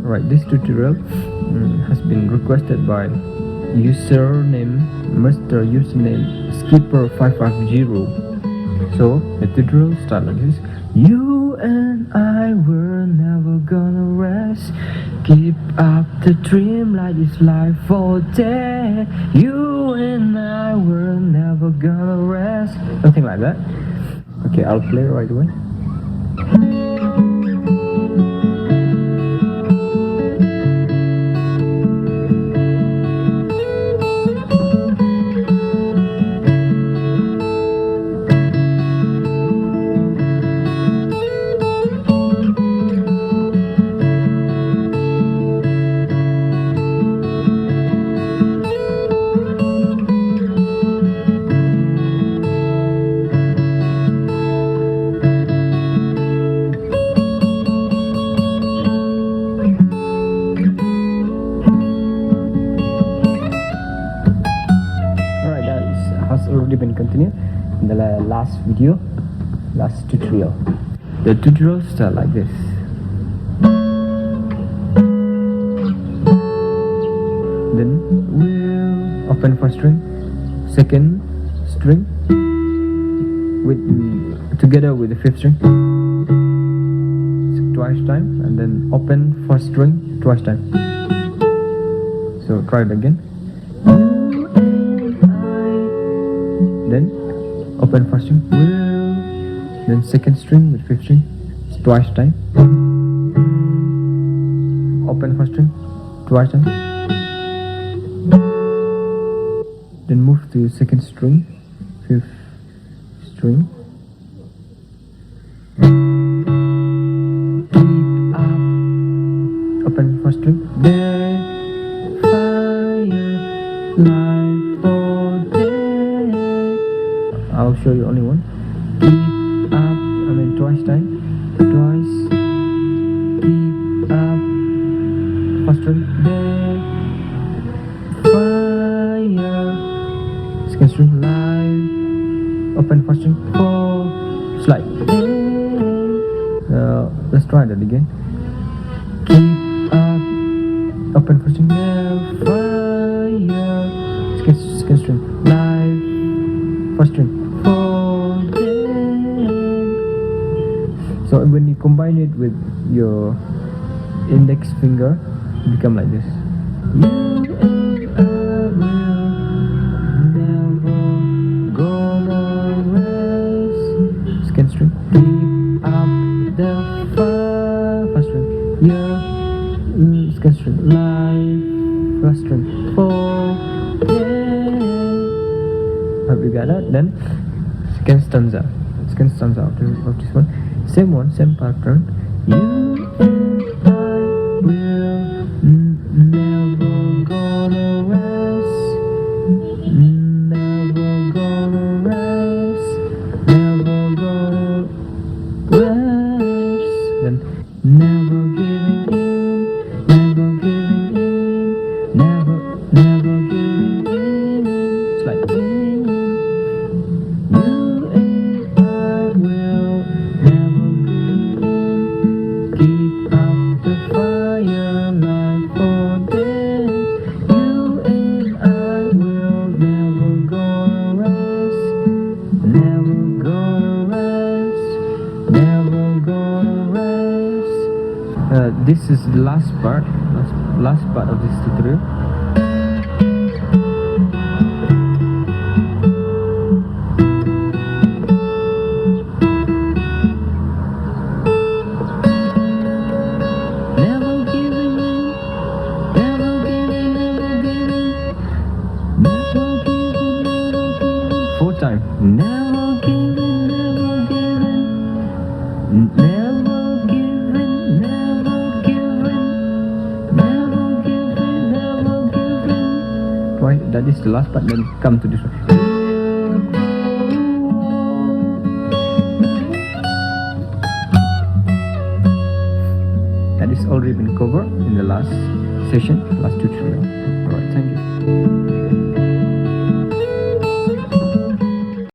Right, this tutorial has been requested by username Mr. Username Skipper550. So the tutorial start like this. You and I were never gonna rest. Keep up the dream like it's life or death. You and I were never gonna rest. Something like that. Okay, I'll play right away. Has already been continued in the last video, last tutorial. The tutorial start like this. Then we'll open first string, second string together with the fifth string twice time, and then open first string twice time. So try it again. Then open first string, then second string with fifth string twice time. Open first string twice time. Then move to second string, fifth string. Keep up. Open first string. There, fire, life for day. I'll show you only one. Keep up, twice time. Twice. Keep up. First string. There. Fire. Second string. Live. Open first string. Four. Slide. Let's try that again. Keep up. Open first string. There. Fire. Second string. Live. First string. So when you combine it with your index finger, it become like this. You and I will never gonna rest. Second string. Keep up the fire. First string. Yeah. Second string. Live. First string. For hope you got that. Then second stanza of this one. Same one, same pattern. You and I will never gonna rest. Never gonna rest. Never gonna rest. Then never giving in. Never giving in. Never giving in. It's like this is the last part of this tutorial. Never giving in, never giving, never giving, never giving, never giving. Fourth time. Never giving, never giving, never giving, never giving, never giving, never giving. Right, that is the last part. Then come to this one. That is already been covered in the last session, last tutorial.